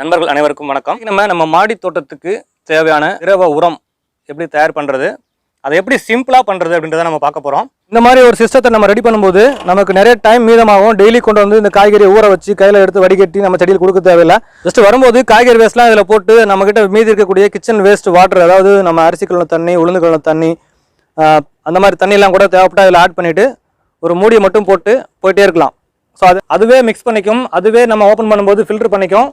நண்பர்கள் அனைவருக்கும் வணக்கம். நம்ம மாடி தோட்டத்துக்கு தேவையான திரவ உரம் எப்படி தயார் பண்ணுறது, அதை எப்படி சிம்பிளாக பண்ணுறது அப்படின்றத நம்ம பார்க்க போகிறோம். இந்த மாதிரி ஒரு சிஸ்டத்தை நம்ம ரெடி பண்ணும்போது நமக்கு நிறைய டைம் மீதமாகும். டெய்லி கொண்டு வந்து இந்த காய்கறி ஊற வச்சு கையில் எடுத்து வடிகட்டி நம்ம செடியில் கொடுக்க தேவையில்லை. ஜஸ்ட் வரும்போது காய்கறி வேஸ்ட்லாம் இதில் போட்டு நம்மக்கிட்ட மீதி இருக்கக்கூடிய கிச்சன் வேஸ்ட் வாட்டர், அதாவது நம்ம அரிசி கழுவின தண்ணி, உளுந்து கழுவின தண்ணி, அந்த மாதிரி தண்ணியெல்லாம் கூட தேவைப்பட்டால் அதில் ஆட் பண்ணிவிட்டு ஒரு மூடியை மட்டும் போட்டு போயிட்டே இருக்கலாம். ஸோ அதுவே மிக்ஸ் பண்ணிக்கும், அதுவே நம்ம ஓப்பன் பண்ணும்போது ஃபில்டர் பண்ணிக்கும்.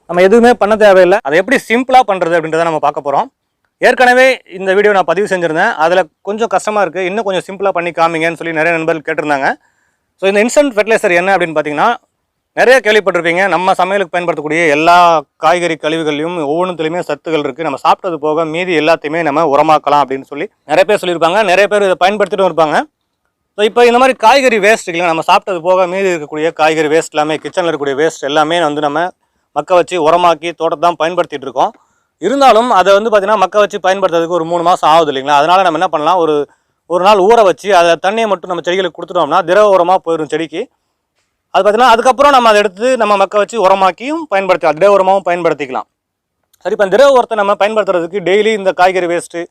நம்ம எதுவுமே பண்ண தேவையில்லை. அதை எப்படி சிம்பிளாக பண்ணுறது அப்படின்றத நம்ம பார்க்க போகிறோம். ஏற்கனவே இந்த வீடியோ நான் பதிவு செஞ்சுருந்தேன். அதில் கொஞ்சம் கஷ்டமாக இருக்குது, இன்னும் கொஞ்சம் சிம்பிளாக பண்ணி காமிங்கன்னு சொல்லி நிறைய நண்பர்கள் கேட்டிருந்தாங்க. ஸோ இந்த இன்ஸ்டன்ட் ஃபெர்டிலைசர் என்ன அப்படின்னு பார்த்தீங்கன்னா, நிறைய கேள்விப்பட்டிருப்பீங்க. நம்ம சமையலுக்கு பயன்படுத்தக்கூடிய எல்லா காய்கறி கழிவுகளையும் ஒவ்வொன்றுத்துலையுமே சத்துக்கள் இருக்குது. நம்ம சாப்பிட்டது போக மீதி எல்லாத்தையுமே நம்ம உரமாக்கலாம் அப்படின்னு சொல்லி நிறைய பேர் சொல்லியிருப்பாங்க. நிறைய பேர் இதை பயன்படுத்திட்டும் இருப்பாங்க. ஸோ இப்போ இந்த மாதிரி காய்கறி வேஸ்ட் இல்லைங்க, நம்ம சாப்பிட்டது போக மீதி இருக்கக்கூடிய காய்கறி வேஸ்ட் எல்லாமே, கிச்சனில் இருக்கக்கூடிய வேஸ்ட் எல்லாமே வந்து நம்ம மக்க வச்சு உரமாக்கி தோட்டத்தை தான் பயன்படுத்திகிட்டு இருக்கோம். இருந்தாலும் அதை வந்து பார்த்திங்கன்னா மக்க வச்சு பயன்படுத்துறதுக்கு ஒரு 3 மாதம் ஆகுது இல்லைங்களா. அதனால் நம்ம என்ன பண்ணலாம், ஒரு நாள் ஊற வச்சு அதை தண்ணியை மட்டும் நம்ம செடிகளுக்கு கொடுத்துட்டோம்னா திரவ உரமாக போயிடும் செடிக்கு. அது பார்த்திங்கன்னா அதுக்கப்புறம் நம்ம அதை எடுத்து நம்ம மக்க வச்சு உரமாக்கியும் பயன்படுத்திக்கலாம், திரவ உரமாகவும் பயன்படுத்திக்கலாம். சரி, இப்போ திரவ உரத்தை நம்ம பயன்படுத்துறதுக்கு டெய்லி இந்த காய்கறி வேஸ்ட்டு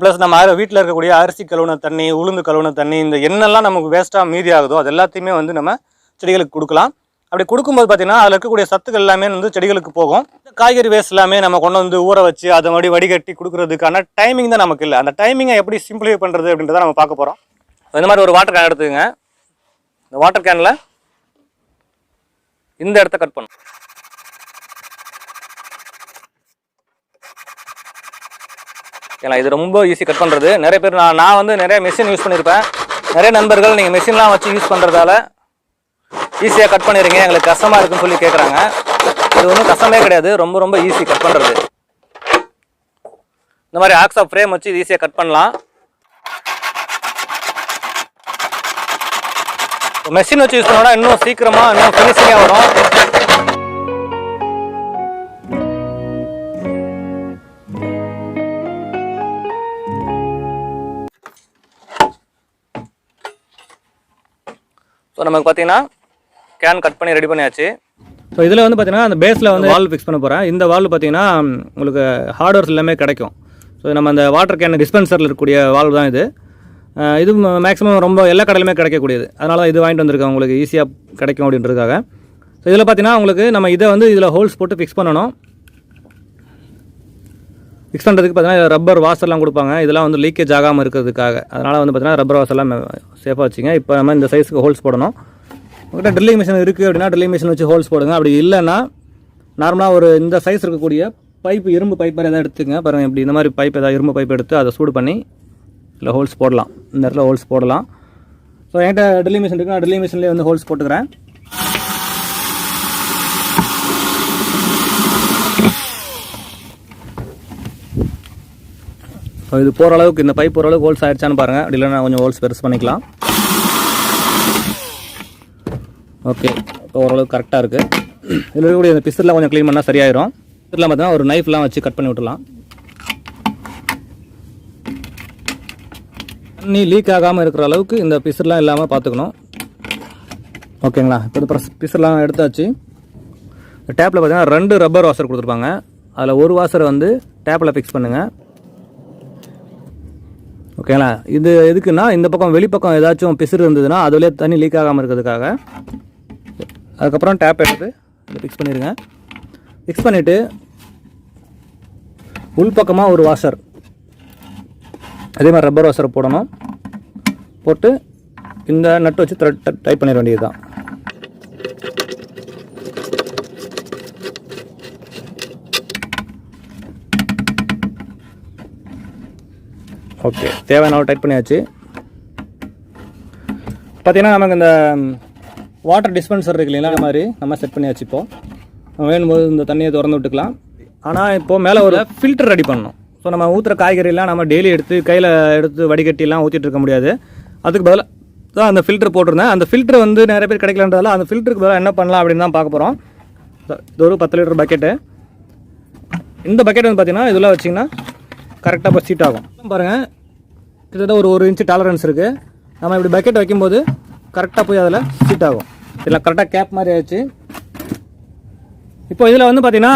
ப்ளஸ் நம்ம வீட்டில் இருக்கக்கூடிய அரிசி கழுவுன தண்ணி, உளுந்து கழுவுன தண்ணி, இந்த எண்ணெல்லாம் நமக்கு வேஸ்ட்டாக மீதி ஆகுதோ அது எல்லாத்தையுமே வந்து நம்ம செடிகளுக்கு கொடுக்கலாம். அப்படி கொடுக்கும்போது பார்த்தீங்கன்னா அதில் இருக்கக்கூடிய சத்துக்கள் எல்லாமே வந்து செடிகளுக்கு போகும். காய்கறி வேஸ்ட் எல்லாமே நம்ம கொண்டு வந்து ஊற வச்சு அதை மறுபடியும் வடிகட்டி கொடுக்குறதுக்கான டைமிங் தான் நமக்கு இல்லை. அந்த டைமிங்கை எப்படி சிம்பிளிஃபை பண்ணுறது அப்படின்றத நம்ம பார்க்க போகிறோம். இந்த மாதிரி ஒரு வாட்டர் கேன் எடுத்துக்கங்க. இந்த வாட்டர் கேனில் இந்த இடத்த கட் பண்ணும். ஏன்னா இது ரொம்ப ஈஸி கட் பண்ணுறது. நிறைய பேர் நான் வந்து நிறைய மெஷின் யூஸ் பண்ணியிருப்பேன். நிறைய நண்பர்கள் நீங்கள் மெஷின்லாம் வச்சு யூஸ் பண்ணுறதால ஈஸியாக கட் பண்ணிடுங்க, எங்களுக்கு கஷ்டமாக இருக்குன்னு சொல்லி கேட்குறாங்க. இது ஒன்றும் கஷ்டமே கிடையாது, ரொம்ப ரொம்ப ஈஸி கட் பண்ணுறது. இந்த மாதிரி ஆக்ஸ் ஆஃப் ஃப்ரேம் வச்சு இது ஈஸியாக கட் பண்ணலாம். மெஷின் வச்சு யூஸ் பண்ணோன்னா இன்னும் சீக்கிரமாக இன்னும் ஃபினிஷிங்காக வரும். ஸோ நமக்கு பார்த்தீங்கன்னா கேன் கட் பண்ணி ரெடி பண்ணியாச்சு. ஸோ இதில் வந்து பார்த்தீங்கன்னா அந்த பேஸில் வந்து வால்வ் ஃபிக்ஸ் பண்ண போகிறேன். இந்த வால்வ் பார்த்தீங்கன்னா உங்களுக்கு ஹார்ட்வேர்ஸ் எல்லாமே கிடைக்கும். ஸோ நம்ம அந்த வாட்டர் கேன் டிஸ்பென்சரில் இருக்கக்கூடிய வால்வ் தான் இது. இது மேக்ஸிமம் ரொம்ப எல்லா கடையிலுமே கிடைக்கக்கூடியது. அதனால தான் இது வாங்கிட்டு வந்திருக்கேன், உங்களுக்கு ஈஸியாக கிடைக்கும் அப்படின்றதுக்காக. ஸோ இதில் பார்த்தீங்கன்னா உங்களுக்கு நம்ம இதை வந்து இதில் ஹோல்ஸ் போட்டு ஃபிக்ஸ் பண்ணணும். ஃபிக்ஸ் பண்ணுறதுக்கு பார்த்தீங்கன்னா ரப்பர் வாஷர்லாம் கொடுப்பாங்க, இதெல்லாம் வந்து லீக்கேஜ் ஆகாமல் இருக்கிறதுக்காக. அதனால் வந்து பார்த்தீங்கன்னா ரப்பர் வாஷர்லாம் சேஃபாக வச்சுங்க. இப்போ நம்ம இந்த சைஸுக்கு ஹோல்ஸ் போடணும். உங்கள்கிட்ட ட்ரில்லிங் மிஷின் இருக்குது அப்படின்னா ட்ரில்லிங் மிஷின் வச்சு ஹோல்ஸ் போடுங்க. அப்படி இல்லைன்னா நார்மலாக ஒரு இந்த சைஸ் இருக்கக்கூடிய பைப்பு, இரும்பு பைப் எதாவது எடுத்துங்க. பாருங்கள், இப்படி இந்த மாதிரி பைப் ஏதாவது இரும்பு பைப் எடுத்து அதை சூடு பண்ணி இல்லை ஹோல்ஸ் போடலாம். இந்த இடத்துல ஹோல்ஸ் போடலாம். ஸோ என்கிட்ட ட்ரில்லிங் மிஷின் இருக்குது, நான் ட்ரில்லிங் மிஷின்லேயே வந்து ஹோல்ஸ் போட்டுக்கிறேன். ஸோ இது போகிற அளவுக்கு, இந்த பைப் போகிற அளவுக்கு ஹோல்ஸ் ஆகிடுச்சான்னு பாருங்கள். அப்படி இல்லைன்னா கொஞ்சம் ஹோல்ஸ் பெருசு பண்ணிக்கலாம். ஓகே, இப்போ ஓரளவுக்கு கரெக்டாக இருக்குது. இதில் இருக்கக்கூடிய இந்த பிஸ்டர்லாம் கொஞ்சம் க்ளீன் பண்ணால் சரியாயிரும். இதெல்லாம் பார்த்தீங்கன்னா ஒரு நைஃப்லாம் வச்சு கட் பண்ணி விட்டுலாம். தண்ணி லீக் ஆகாமல் இருக்கிற அளவுக்கு இந்த பிஸ்டர்லாம் இல்லாமல் பார்த்துக்கணும். ஓகேங்களா, இப்போ இந்த பிஸ்டர்லாம் எடுத்தாச்சு. டேப்பில் பார்த்தீங்கன்னா 2 ரப்பர் வாஷர் கொடுத்துருப்பாங்க. அதில் ஒரு வாஷரை வந்து டேப்பில் ஃபிக்ஸ் பண்ணுங்கள். ஓகேங்களா, இது எதுக்குன்னா இந்த பக்கம் வெளிப்பக்கம் ஏதாச்சும் பிசுறு இருந்ததுன்னா அதுலேயே தண்ணி லீக் ஆகாமல் இருக்கிறதுக்காக. அதுக்கப்புறம் டேப் எடுத்து இதை ஃபிக்ஸ் பண்ணிடுங்க. ஃபிக்ஸ் பண்ணிவிட்டு உள்பக்கமாக ஒரு வாஷர், அதே மாதிரி ரப்பர் வாஷரை போடணும். போட்டு இந்த நட்டு வச்சு டைப் பண்ணிட வேண்டியது தான். ஓகே, தேவையான டைட் பண்ணியாச்சு. பார்த்தீங்கன்னா நமக்கு இந்த வாட்டர் டிஸ்பென்சர் இருக்கு இல்லைங்களா, அந்த மாதிரி நம்ம செட் பண்ணியாச்சு. இப்போது வேணும்போது இந்த தண்ணியை திறந்து விட்டுக்கலாம். ஆனால் இப்போது மேலே ஒரு ஃபில்டர் ரெடி பண்ணணும். ஸோ நம்ம ஊற்றுற காய்கறிலாம் நம்ம டெய்லி எடுத்து கையில் எடுத்து வடிகட்டிலாம் ஊற்றிட்டு இருக்க முடியாது. அதுக்கு பதிலாக தான் அந்த ஃபில்டர் போட்டிருந்தேன். அந்த ஃபில்டர் வந்து நிறைய பேர் கிடைக்கலன்றதால அந்த ஃபில்டருக்கு பதிலாக என்ன பண்ணலாம் அப்படின்னு தான் பார்க்க போகிறோம். இது ஒரு 10 லிட்டர் பக்கெட்டு. இந்த பக்கெட் வந்து பார்த்தீங்கன்னா இதெல்லாம் வச்சிங்கன்னா கரெக்டாக இப்போ சீட் ஆகும். பாருங்கள், கிட்டத்தட்ட ஒரு இன்ச்சு டாலரன்ஸ் இருக்குது. நம்ம இப்படி பக்கெட் வைக்கும்போது கரெக்டாக போய் அதில் சீட் ஆகும். இதெல்லாம் கரெக்டாக கேப் மாதிரி ஆயிடுச்சு. இப்போ இதில் வந்து பார்த்தீங்கன்னா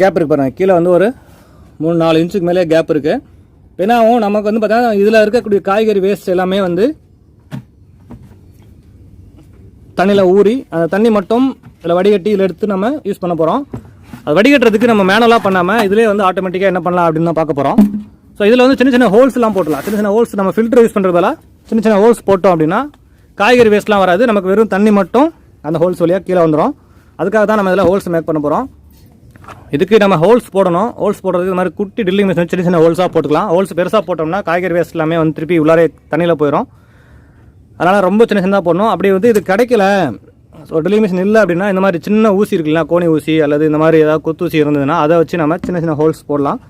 கேப் இருக்குது பாருங்கள், கீழே வந்து ஒரு 3-4 இன்ச்சுக்கு மேலே கேப் இருக்குது. ஏன்னா நமக்கு வந்து பார்த்தீங்கன்னா இதில் இருக்கக்கூடிய காய்கறி வேஸ்ட் எல்லாமே வந்து தண்ணியில் ஊறி அந்த தண்ணி மட்டும் இதில் வடிகட்டி இதில் எடுத்து நம்ம யூஸ் பண்ண போகிறோம். அது வடிகட்டுறதுக்கு நம்ம மேனலாக பண்ணாமல் இதிலே வந்து ஆட்டோமேட்டிக்காக என்ன பண்ணலாம் அப்படின்னு தான் பார்க்க போகிறோம். ஸோ இதில் வந்து சின்ன சின்ன ஹோல்ஸ்லாம் போட்டலாம். சின்ன சின்ன ஹோல்ஸ் நம்ம ஃபில்டர் யூஸ் பண்ணுறதால சின்ன சின்ன ஹோல்ஸ் போட்டோம் அப்படின்னா காய்கறி வேஸ்ட்லாம் வராது, நமக்கு வெறும் தண்ணி மட்டும் அந்த ஹோல்ஸ் வழியாக கீழே வந்துடும். அதுக்காக தான் நம்ம இதில் ஹோல்ஸ் மேக் பண்ண போகிறோம். இதுக்கு நம்ம ஹோல்ஸ் போடணும். ஹோல்ஸ் போடுறதுக்கு இது மாதிரி குட்டி ட்ரில்லிங் மிஷின் சின்ன சின்ன ஹோல்ஸாக போட்டுக்கலாம். ஹோல்ஸ் பெருசாக போட்டோம்னா காய்கறி வேஸ்ட் எல்லாமே வந்து திருப்பி உள்ளாரே தண்ணியில் போயிடும். அதனால் ரொம்ப சின்ன சின்னதாக போடணும். அப்படி வந்து இது கிடைக்கல, ஸோ ட்ரில்லிங் மிஷின் இல்லை அப்படின்னா இந்த மாதிரி சின்ன ஊசி இருக்குல்ல, கோணி ஊசி அல்லது இந்த மாதிரி ஏதாவது கொத்தூசி இருந்ததுன்னா அதை வச்சு நம்ம சின்ன சின்ன ஹோல்ஸ் போடலாம்.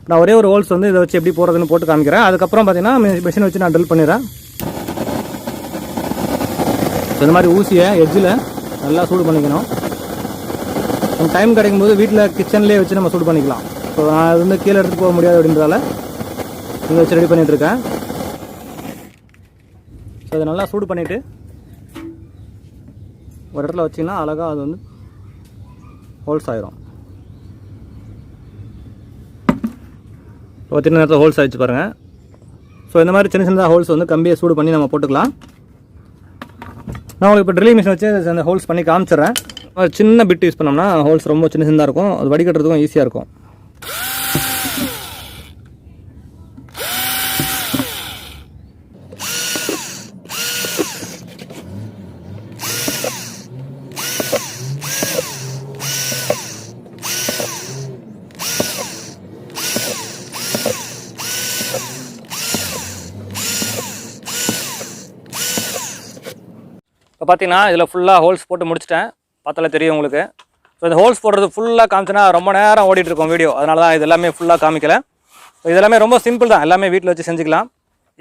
நான் ஒரே ஒரு ஹோல்ஸ் வந்து இதை வச்சு எப்படி போடுறதுன்னு போட்டு காமிக்கிறேன். அதுக்கப்புறம் பார்த்தீங்கன்னா மிஷினை வச்சு நான் ட்ரில் பண்ணிடுறேன். ஸோ இந்த மாதிரி ஊசியை எட்ஜில் நல்லா சூடு பண்ணிக்கணும். டைம் கிடைக்கும்போது வீட்டில் கிச்சன்லேயே வச்சு நம்ம சூடு பண்ணிக்கலாம். ஸோ நான் அது வந்து கீழே எடுத்துகிட்டு போக முடியாது அப்படின்றதால இங்கே வச்சு ரெடி பண்ணிகிட்ருக்கேன். ஸோ அதை நல்லா சூடு பண்ணிவிட்டு ஒரு இடத்துல வச்சிங்கன்னா அழகாக அது வந்து ஹோல்ஸ் ஆயிரும். சின்ன நேரத்தில் ஹோல்ஸ் ஆகிடுச்சு பாருங்கள். ஸோ இந்த மாதிரி சின்ன சின்னதாக ஹோல்ஸ் வந்து கம்பியை சூடு பண்ணி நம்ம போட்டுக்கலாம். நான் உங்களுக்கு இப்போ ட்ரில்லிங் மிஷின் வச்சு அந்த ஹோல்ஸ் பண்ணி காமிச்சிட்றேன். சின்ன பிட் யூஸ் பண்ணோம்னா ஹோல்ஸ் ரொம்ப சின்ன சின்னதாக இருக்கும், அது வடிகட்டுறதுக்கும் ஈஸியாக இருக்கும். இப்போ பார்த்தீங்கன்னா இதில் ஃபுல்லாக ஹோல்ஸ் போட்டு முடிச்சிட்டேன். பார்த்தாலே தெரியும் உங்களுக்கு. ஸோ இந்த ஹோல்ஸ் போடுறது ஃபுல்லாக காமிச்சுன்னா ரொம்ப நேரம் ஓடிட்டுருக்கோம் வீடியோ, அதனால தான் இது எல்லாமே ஃபுல்லாக காமிக்கலை. ஸோ இது எல்லாமே ரொம்ப சிம்பிள் தான், எல்லாமே வீட்டில் வச்சு செஞ்சுக்கலாம்.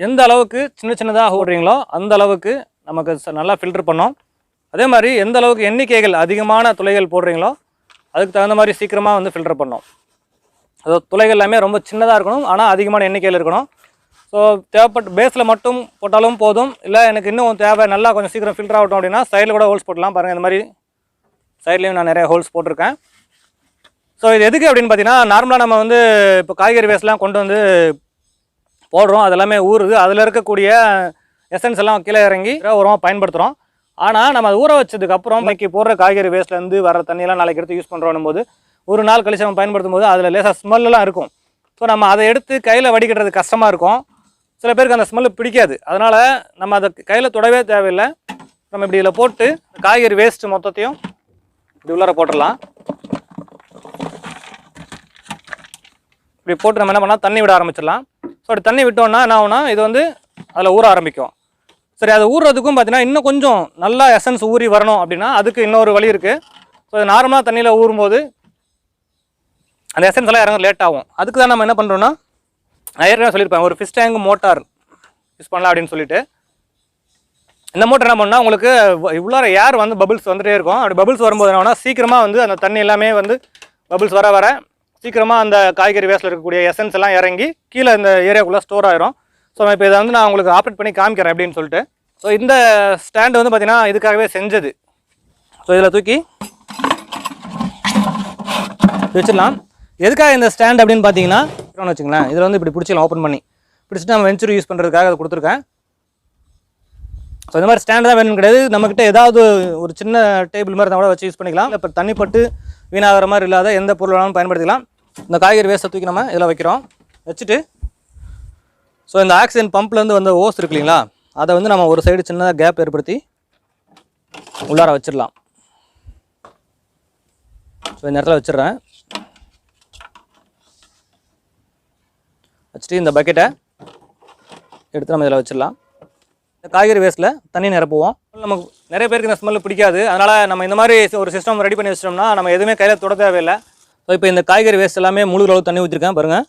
எந்த அளவுக்கு சின்ன சின்னதாக ஓடுறீங்களோ அந்த அளவுக்கு நமக்கு நல்லா ஃபில்டர் பண்ணோம். அதே மாதிரி எந்த அளவுக்கு எண்ணிக்கைகள் அதிகமான துளைகள் போடுறீங்களோ அதுக்கு தகுந்த மாதிரி சீக்கிரமாக வந்து ஃபில்டர் பண்ணோம். அதாவது துளைகள் எல்லாமே ரொம்ப சின்னதாக இருக்கணும், ஆனால் அதிகமான எண்ணிக்கையில் இருக்கணும். ஸோ தேவைப்பட்ட பேஸில் மட்டும் போட்டாலும் போதும். இல்லை எனக்கு இன்னும் தேவை நல்லா கொஞ்சம் சீக்கிரம் ஃபில்டர் ஆகட்டும் அப்படின்னா சைடில் கூட ஹோல்ஸ் போடலாம். பாருங்கள், இந்த மாதிரி சைட்லேயும் நான் நிறைய ஹோல்ஸ் போட்டிருக்கேன். ஸோ இது எதுக்கு அப்படின்னு பார்த்தீங்கன்னா, நார்மலாக நம்ம வந்து இப்போ காய்கறி வேஸ்ட்லாம் கொண்டு வந்து போடுறோம், அது எல்லாமே ஊறுது, அதில் இருக்கக்கூடிய எசன்ஸ் எல்லாம் கீழே இறங்கி உரமாக பயன்படுத்துகிறோம். ஆனால் நம்ம அதை ஊற வச்சதுக்கப்புறம் இன்றைக்கி போடுற காய்கறி வேஸ்ட்லேருந்து வர தண்ணியெல்லாம் நாளைக்கு எடுத்து யூஸ் பண்ணுறோம் போது ஒரு நாள் கழிச்சு நம்ம பயன்படுத்தும் போது அதில் லேசாக ஸ்மெல்லாம் இருக்கும். ஸோ நம்ம அதை எடுத்து கையில் வடிகட்டுறது கஷ்டமாக இருக்கும். சில பேருக்கு அந்த ஸ்மெல்லு பிடிக்காது. அதனால் நம்ம அதை கையில் தொடவே தேவையில்லை. நம்ம இப்படி இதில் போட்டு காய்கறி வேஸ்ட்டு மொத்தத்தையும் இப்படி உள்ளார போட்டுடலாம். இப்படி போட்டு நம்ம என்ன பண்ணால் தண்ணி விட ஆரம்பிச்சிடலாம். ஸோ அப்படி தண்ணி விட்டோம்னா என்ன ஆகும்னா இது வந்து அதில் ஊற ஆரம்பிக்கும். சரி, அது ஊறுறதுக்கும் பார்த்தீங்கன்னா இன்னும் கொஞ்சம் நல்லா எசன்ஸ் ஊறி வரணும் அப்படின்னா அதுக்கு இன்னொரு வழி இருக்குது. ஸோ இது நார்மலாக தண்ணியில் ஊறும்போது அந்த எசன்ஸ் எல்லாம் இறங்க லேட் ஆகும். அதுக்கு தான் நம்ம என்ன பண்ணுறோன்னா, நான் ஏற்கனவே சொல்லியிருப்பேன் ஒரு ஃபிஷ் டேங்க் மோட்டார் யூஸ் பண்ணலாம் அப்படின்னு சொல்லிட்டு. இந்த மோட்டர் என்ன பண்ணால் உங்களுக்கு இவ்வளோ ஏர் வந்து பபிள்ஸ் வந்துகிட்டே இருக்கும். அப்படி பபிள்ஸ் வரும்போது என்ன சீக்கிரமாக வந்து அந்த தண்ணி எல்லாமே வந்து பபிள்ஸ் வர வர சீக்கிரமாக அந்த காய்கறி வேஸ்ட்டில் இருக்கக்கூடிய எசன்ஸ் எல்லாம் இறங்கி கீழே இந்த ஏரியாக்குள்ளே ஸ்டோர் ஆயிரும். ஸோ இப்போ இதை வந்து நான் உங்களுக்கு ஆப்ரேட் பண்ணி காமிக்கிறேன் அப்படின்னு சொல்லிட்டு. ஸோ இந்த ஸ்டாண்டு வந்து பார்த்திங்கன்னா இதுக்காகவே செஞ்சது. ஸோ இதில் தூக்கி வச்சிடலாம். எதுக்காக இந்த ஸ்டாண்ட் அப்படின்னு பார்த்தீங்கன்னா வச்சுங்களேன், இதில் வந்து இப்படி பிடிச்சிக்கலாம், ஓப்பன் பண்ணி பிடிச்சிட்டு நம்ம வெஞ்சூரி யூஸ் பண்ணுறதுக்காக அதை கொடுத்துருக்கேன். ஸோ இந்த மாதிரி ஸ்டாண்ட் தான் வேணும்னு கிடையாது, நம்மக்கிட்ட ஏதாவது ஒரு சின்ன டேபிள் மாதிரி தான் கூட வச்சு யூஸ் பண்ணிக்கலாம். இப்போ தண்ணி பட்டு வீணாகிற மாதிரி இல்லாத எந்த பொருள் வேணாலும் பயன்படுத்திக்கலாம். இந்த காய்கறி வேஸ்ட்டை தூக்கி நம்ம இதில் வைக்கிறோம். வச்சுட்டு ஸோ இந்த ஆக்சிஜன் பம்ப்லேருந்து வந்த ஓஸ் இருக்கு இல்லைங்களா, அதை வந்து நம்ம ஒரு சைடு சின்னதாக கேப் ஏற்படுத்தி உள்ளார வச்சிடலாம். ஸோ இந்த இடத்துல வச்சிடுறேன். வச்சுட்டு இந்த பக்கெட்டை எடுத்து நம்ம இதில் வச்சிடலாம். இந்த காய்கறி வேஸ்ட்டில் தண்ணி நிரப்புவோம். நமக்கு நிறைய பேருக்கு இந்த ஸ்மெல்லு பிடிக்காது. அதனால் நம்ம இந்த மாதிரி ஒரு சிஸ்டம் ரெடி பண்ணி வச்சிட்டோம்னா நம்ம எதுவுமே கையில் தொட தேவையில்லை. ஸோ இப்போ இந்த காய்கறி வேஸ்ட் எல்லாமே முழுகிற அளவு தண்ணி ஊற்றிருக்கேன் பாருங்கள்.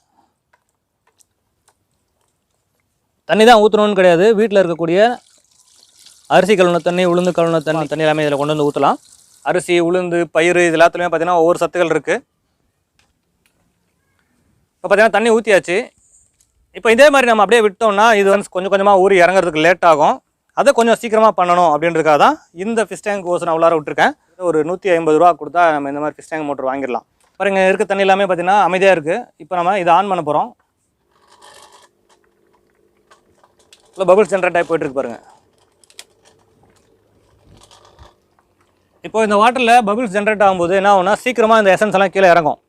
தண்ணி தான் ஊற்றணும்னு கிடையாது, வீட்டில் இருக்கக்கூடிய அரிசி கழுவுன தண்ணி, உளுந்து கழுவுன தண்ணி எல்லாமே இதில் கொண்டு வந்து ஊற்றலாம். அரிசி, உளுந்து, பயிர் இது எல்லாத்துலேயுமே பார்த்திங்கன்னா ஒவ்வொரு சத்துக்கள் இருக்குது. இப்போ பார்த்திங்கன்னா தண்ணி ஊற்றியாச்சு. இப்போ இதே மாதிரி நம்ம அப்படியே விட்டோம்னா இது வந்து கொஞ்சம் கொஞ்சமாக ஊறி இறங்குறதுக்கு லேட் ஆகும். அதை கொஞ்சம் சீக்கிரமாக பண்ணணும் அப்படின்றதுக்காக தான் இந்த ஃபிஷ் டேங்க் ஓஸ் நான் உள்ளார விட்டுருக்கேன். ஒரு 150 ரூபா கொடுத்தா நம்ம இந்த மாதிரி ஃபிஷ் டேங்க் மோட்டர் வாங்கிடலாம். பாருங்க இருக்க தண்ணி எல்லாமே பார்த்தீங்கன்னா அமைதியாக இருக்குது. இப்போ நம்ம இதை ஆன் பண்ண போகிறோம். இல்லை பபிள்ஸ் ஜென்ரேட் ஆகி போயிட்டுருக்கு பாருங்கள். இப்போ இந்த வாட்டரில் பபிள்ஸ் ஜென்ரேட் ஆகும்போது என்ன ஆகும்னா சீக்கிரமாக இந்த எசன்ஸ் எல்லாம் கீழே இறங்கும்.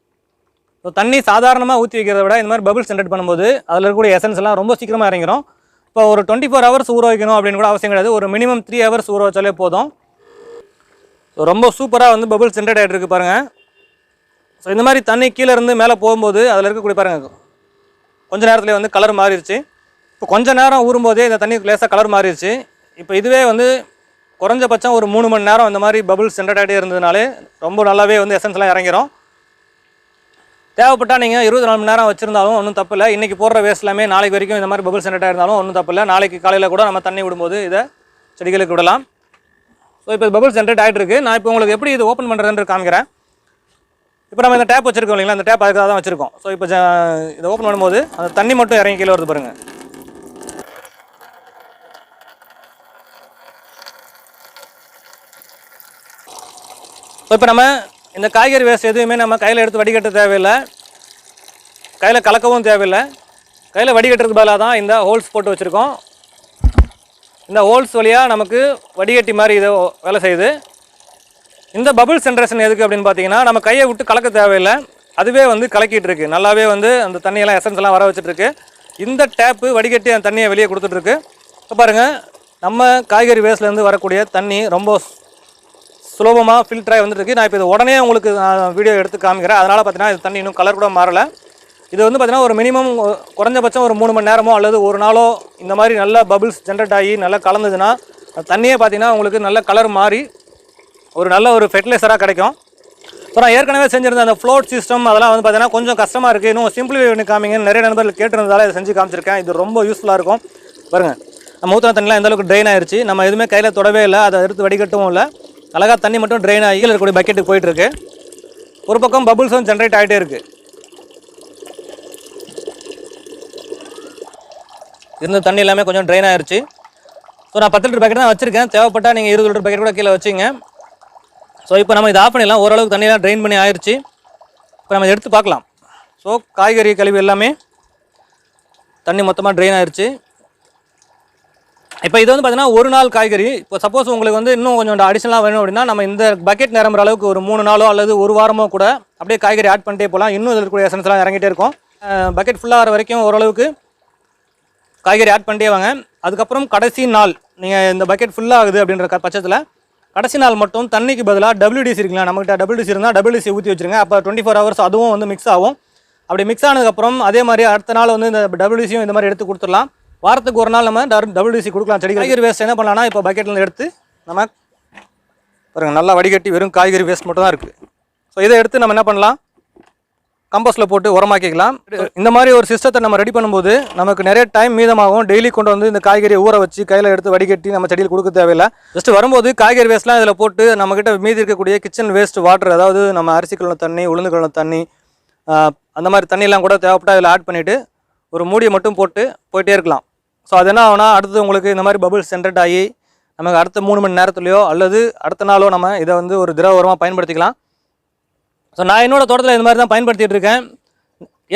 ஸோ தண்ணி சாதாரணமாக ஊற்றி வைக்கிறத விட இந்த மாதிரி பபிள்ஸ் ஜென்ரேட் பண்ணும்போது அதில் இருக்கக்கூடிய எசன்ஸ் எல்லாம் ரொம்ப சீக்கிரமாக இறங்கிடும். இப்போ ஒரு 24 ஹவர்ஸ் ஊற வைக்கணும் அப்படின்னு கூட அவசியம் கிடையாது. ஒரு மினிமம் 3 ஹவர்ஸ் ஊற வச்சாலே போதும். ஸோ ரொம்ப சூப்பராக வந்து பபிள்ஸ் ஜென்ரேட் ஆகிட்டு இருக்கு பாருங்கள். ஸோ இந்த மாதிரி தண்ணி கீழே இருந்து மேலே போகும்போது அதில் இருக்கக்கூடிய பாருங்கள் கொஞ்சம் நேரத்துலேயே வந்து கலர் மாறிடுச்சு. இப்போ கொஞ்சம் நேரம் ஊறும்போதே இந்த தண்ணி லேசாக கலர் மாறிடுச்சு. இப்போ இதுவே வந்து குறைஞ்சபட்சம் ஒரு 3 மணி நேரம் இந்த மாதிரி பபிள்ஸ் ஜென்ரேட் ஆகிட்டே இருந்ததுனாலே ரொம்ப நல்லாவே வந்து எசன்ஸ்லாம் இறங்கிடும். தேவைப்பட்டால் நீங்கள் 24 மணி நேரம் வச்சுருந்தாலும் ஒன்றும் தப்பு இல்லை. இன்றைக்கி போடுற வேஸ்ட் எல்லாமே நாளைக்கு வரைக்கும் இந்த மாதிரி பபிள்ஸ் ஜென்ரேட் ஆகிருந்தாலும் ஒன்றும் தப்பு இல்லை. நாளைக்கு காலையில் கூட நம்ம தண்ணி விடும்போது இதை செடிகளுக்கு விடலாம். ஸோ இப்போ பபிள்ஸ் ஜென்ரேட் ஆகிட்டு இருக்குது. நான் இப்போ உங்களுக்கு எப்படி இது ஓப்பன் பண்ணுறதுன்னு காமிக்கிறேன். இப்போ நம்ம இந்த டேப் வச்சுருக்கோம் இல்லைங்களா, அந்த டேப் அதுக்காக தான் வச்சுருக்கோம். ஸோ இப்போ இதை ஓப்பன் பண்ணும்போது அந்த தண்ணி மட்டும் இறங்கி கீழே வருது பாருங்கள். ஸோ இப்போ நம்ம இந்த காய்கறி வேஸ்ட் எதுவுமே நம்ம கையில் எடுத்து வடிகட்ட தேவையில்லை, கையில் கலக்கவும் தேவையில்லை. கையில் வடிகட்டுறதுக்கு பதிலாக தான் இந்த ஹோல்ஸ் போட்டு வச்சுருக்கோம். இந்த ஹோல்ஸ் வழியாக நமக்கு வடிகட்டி மாதிரி இதை வேலை செய்யுது. இந்த பபிள்ஸ் ஜென்ரேஷன் எதுக்கு அப்படின்னு பார்த்தீங்கன்னா நம்ம கையை விட்டு கலக்க தேவையில்லை, அதுவே வந்து கலக்கிட்டு இருக்கு. நல்லாவே வந்து அந்த தண்ணியெல்லாம் எசன்ஸ் எல்லாம் வர வச்சுட்ருக்கு. இந்த டேப்பு வடிகட்டி அந்த தண்ணியை வெளியே கொடுத்துட்ருக்கு. இப்போ பாருங்கள் நம்ம காய்கறி வேஸ்ட்லேருந்து வரக்கூடிய தண்ணி ரொம்ப சுலபமாக ஃபில்டராகி வந்துருக்கு. நான் இப்போ இது உடனே உங்களுக்கு வீடியோ எடுத்து காமிக்கிறேன். அதனால் பார்த்தீங்கன்னா இது தண்ணி இன்னும் கலர் கூட மாறலை. இது வந்து பார்த்தீங்கன்னா ஒரு மினிமம் குறைஞ்சபட்சம் ஒரு 3 மணி நேரமோ அல்லது ஒரு நாளோ இந்த மாதிரி நல்ல பபிள்ஸ் ஜென்ரேட் ஆகி நல்லா கலந்துதுன்னா தண்ணியே பார்த்தீங்கன்னா உங்களுக்கு நல்ல கலர் மாறி ஒரு நல்ல ஒரு ஃபெர்டிலைசராக கிடைக்கும். ஸோ நான் ஏற்கனவே செஞ்சுருந்த அந்த ஃப்ளோட் சிஸ்டம் அதெல்லாம் வந்து பார்த்தீங்கன்னா கொஞ்சம் கஷ்டமாக இருக்குது, இன்னும் சிம்பிளிஃபை பண்ணி காமிங்கன்னு நிறைய நண்பர்கள் கேட்டிருந்ததால இதை செஞ்சு காமிச்சிருக்கேன். இது ரொம்ப யூஸ்ஃபுல்லாக இருக்கும். பாருங்கள் நம்ம ஊற்றின தண்ணிலாம் எந்தளவுக்கு ட்ரெயின் ஆயிடுச்சு. நம்ம எதுவுமே கையில் தொடவே இல்லை, அதை எடுத்து வடிகட்டவும் இல்லை. அழகாக தண்ணி மட்டும் ட்ரெயின் ஆகி இருக்கக்கூடிய பக்கெட்டுக்கு போயிட்டுருக்கு. ஒரு பக்கம் பபுள்ஸும் ஜென்ரேட் ஆகிட்டே இருக்குது. இருந்த தண்ணி எல்லாமே கொஞ்சம் ட்ரெயின் ஆகிடுச்சு. ஸோ நான் 10 லிட்டர் பக்கெட் தான் வச்சுருக்கேன். தேவைப்பட்டால் நீங்கள் 20 லிட்டர் பக்கெட் கூட கீழே வச்சுங்க. ஸோ இப்போ நம்ம இதை ஆஃப் பண்ணிடலாம். ஓரளவுக்கு தண்ணியெலாம் ட்ரெயின் பண்ணி ஆயிடுச்சு. இப்போ நம்ம எடுத்து பார்க்கலாம். ஸோ காய்கறி கழிவு எல்லாமே தண்ணி மொத்தமாக ட்ரெயின் ஆயிடுச்சு. இப்போ இது வந்து பார்த்தீங்கன்னா ஒரு நாள் காய்கறி. இப்போ சப்போஸ் உங்களுக்கு வந்து இன்னும் கொஞ்சம் அடிஷனலாக வேணும் அப்படின்னா நம்ம இந்த பக்கெட் நிரம்புற அளவுக்கு ஒரு 3 நாளோ அல்லது ஒரு வாரமோ கூட அப்படியே காய்கறி ஆட் பண்ணிட்டே போகலாம். இன்னும் இதில் இருக்கக்கூடிய எசன்ஸ்லாம் இறங்கிட்டே இருக்கும். பக்கெட் ஃபுல்லாக வர வரைக்கும் ஓரளவுக்கு காய்கறி ஆட் பண்ணிட்டே வாங்க. அதுக்கப்புறம் கடைசி நாள் நீங்கள் இந்த பக்கெட் ஃபுல்லாக ஆகுது அப்படின்ற பட்சத்தில் கடைசி நாள் மட்டும் தண்ணிக்கு பதிலாக WDC இருக்குங்களா, நம்மகிட்ட WDC இருந்தால் WDC ஊற்றி வச்சுருங்க. அப்போ 24 ஹவர்ஸ் அதுவும் வந்து மிக்ஸ் ஆகும். அப்படி மிக்ஸ் ஆனதுக்கப்புறம் அதே மாதிரி அடுத்த நாள் வந்து இந்த WDCயும் இந்த மாதிரி எடுத்து கொடுத்துடலாம். வாரத்துக்கு ஒரு நாள் நம்ம WDC கொடுக்கலாம். செடி காய்கறி வேஸ்ட் என்ன பண்ணலாம்னா இப்போ பக்கெட்டில் எடுத்து நம்ம பாருங்கள் நல்லா வடிகட்டி வெறும் காய்கறி வேஸ்ட் மட்டும் தான் இருக்குது. ஸோ இதை எடுத்து நம்ம என்ன பண்ணலாம், கம்போஸ்ட்டில் போட்டு உரமாக்கிக்கலாம். இந்த மாதிரி ஒரு சிஸ்டத்தை நம்ம ரெடி பண்ணும்போது நமக்கு நிறைய டைம் மீதமாகும். டெய்லி கொண்டு வந்து இந்த காய்கறியை ஊற வச்சு கையில் எடுத்து வடிகட்டி நம்ம செடியில் கொடுக்க தேவையில்லை. ஜஸ்ட்டு வரும்போது காய்கறி வேஸ்ட்லாம் இதில் போட்டு நம்மக்கிட்ட மீதி இருக்கக்கூடிய கிச்சன் வேஸ்ட் வாட்டர், அதாவது நம்ம அரிசி கழுவின தண்ணி, உளுந்து கழுவின தண்ணி, அந்த மாதிரி தண்ணியெல்லாம் கூட தேவைப்பட்டால் இதில் ஆட் பண்ணிவிட்டு ஒரு மூடியை மட்டும் போட்டு போயிட்டே இருக்கலாம். ஸோ அது என்ன ஆகுனா அடுத்தது உங்களுக்கு இந்த மாதிரி பபிள்ஸ் ஜென்ரேட் ஆகி நமக்கு அடுத்த 3 மணி நேரத்துலையோ அல்லது அடுத்த நாளோ நம்ம இதை வந்து ஒரு திரவ உரமாக பயன்படுத்திக்கலாம். ஸோ நான் என்னோட தோட்டத்தில் இந்த மாதிரி தான் பயன்படுத்திகிட்டு இருக்கேன்.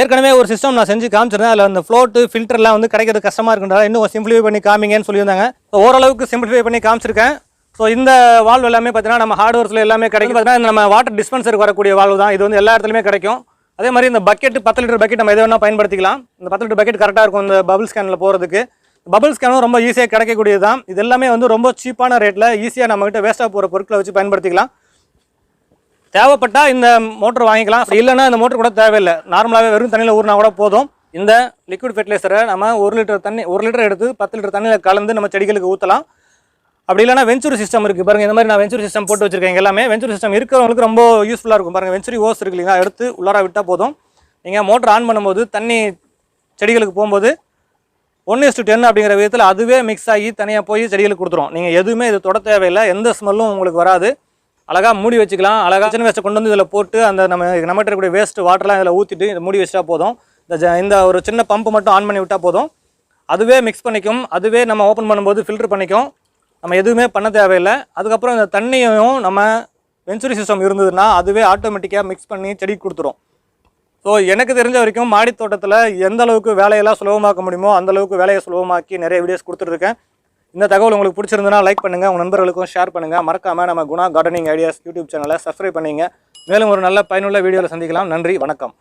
ஏற்கனவே ஒரு சிஸ்டம் நான் செஞ்சு காமிச்சிருந்தேன். அதில் அந்த ஃப்ளோட்டு ஃபில்டர்லாம் வந்து கிடைக்கிறது கஷ்டமாக இருக்குன்றா இன்னும் சிம்பிளிஃபை பண்ணி காமிங்கன்னு சொல்லியிருந்தாங்க. ஸோ ஓரளவுக்கு சிம்பிளிஃபை பண்ணி காமிச்சிருக்கேன். ஸோ இந்த வால்வ் எல்லாமே பார்த்தீங்கன்னா நம்ம ஹார்ட்வேர்ஸில் எல்லாமே கிடைக்கும். பார்த்தீங்கன்னா நம்ம வாட்டர் டிஸ்பென்சருக்கு வரக்கூடிய வால்வ் தான். இது வந்து எல்லா இடத்துலையுமே கிடைக்கும். அதே மாதிரி இந்த பக்கெட்டு 10 லிட்டர் பக்கெட் நம்ம எது வேணால் பயன்படுத்திக்கலாம். இந்த 10 லிட்டர் பக்கெட் கரெக்டாக இருக்கும் இந்த பபிள் ஸ்கேனில் போகிறதுக்கு. பபிள் ஸ்கேனும் ரொம்ப ஈஸியாக கிடைக்கக்கூடியது தான். இது எல்லாமே வந்து ரொம்ப சீப்பான ரேட்டில் ஈஸியாக நம்மகிட்ட வேஸ்ட்டாக போகிற பொருட்களை வச்சு பயன்படுத்திக்கலாம். தேவைப்பட்டால் இந்த மோட்டர் வாங்கிக்கலாம். இல்லைன்னா இந்த மோட்டர் கூட தேவையில்லை, நார்மலாகவே வெறும் தண்ணியில் ஊறினா கூட போதும். இந்த லிக்விட் ஃபெர்டிலைசரை நம்ம 1 லிட்டர் எடுத்து 10 லிட்டர் தண்ணியில் கலந்து நம்ம செடிகளுக்கு ஊற்றலாம். அப்படி இல்லைனா வெஞ்சூரி சிஸ்டம் இருக்குது பாருங்கள். இந்த மாதிரி நான் வெஞ்சூரி சிஸ்டம் போட்டு வச்சுருக்கேன். எல்லாமே வெஞ்சூரி சிஸ்டம் இருக்கிறவங்களுக்கு ரொம்ப யூஸ்ஃபுல்லாக இருக்கும். பாருங்கள் வெஞ்சூரி ஓஸ் இருக்கு இல்லைங்களா, எடுத்து உள்ளார விட்டால் போதும். நீங்கள் மோட்டர் ஆன் பண்ணும்போது தண்ணி செடிகளுக்கு போகும்போது 1:10 அப்படிங்கிற விதத்தில் அதுவே மிக்ஸ் ஆகி தனியாக போய் செடிகளுக்கு கொடுத்துரும். நீங்கள் எதுவுமே இது தொட தேவையில்லை, எந்த ஸ்மெல்லும் உங்களுக்கு வராது. அழகாக மூடி வச்சுக்கலாம். அழகாக சின்ன வேஸ்ட்டை கொண்டு வந்து இதில் போட்டு அந்த நம்மகிட்ட இருக்கக்கூடிய வேஸ்ட் வாட்டர்லாம் இதில் ஊற்றிட்டு இதை மூடி வச்சிட்டா போதும். இந்த ஒரு சின்ன பம்பு மட்டும் ஆன் பண்ணி விட்டால் போதும். அதுவே மிக்ஸ் பண்ணிக்கும். அதுவே நம்ம ஓப்பன் பண்ணும்போது ஃபில்டர் பண்ணிக்கும். நம்ம எதுவுமே பண்ண தேவையில்லை. அதுக்கப்புறம் இந்த தண்ணியையும் நம்ம வெஞ்சுரி சிஸ்டம் இருந்ததுன்னா அதுவே ஆட்டோமேட்டிக்காக மிக்ஸ் பண்ணி செடி கொடுத்துரும். ஸோ எனக்கு தெரிஞ்ச வரைக்கும் மாடி தோட்டத்தில் எந்த அளவுக்கு வேலையெல்லாம் சுலபமாக்க முடியுமோ அந்த அளவுக்கு வேலையை சுலபமாக்கி நிறைய வீடியோஸ் கொடுத்துட்ருக்கேன். இந்த தகவல் உங்களுக்கு பிடிச்சிருந்ததுன்னா லைக் பண்ணுங்கள், உங்கள் நண்பர்களுக்கும் ஷேர் பண்ணுங்கள். மறக்காமல் நம்ம குணா கார்டனிங் ஐடியாஸ் யூடியூப் சேனலை சப்ஸ்கிரைப் பண்ணிங்க. மேலும் ஒரு நல்ல பயனுள்ள வீடியோவில் சந்திக்கலாம். நன்றி, வணக்கம்.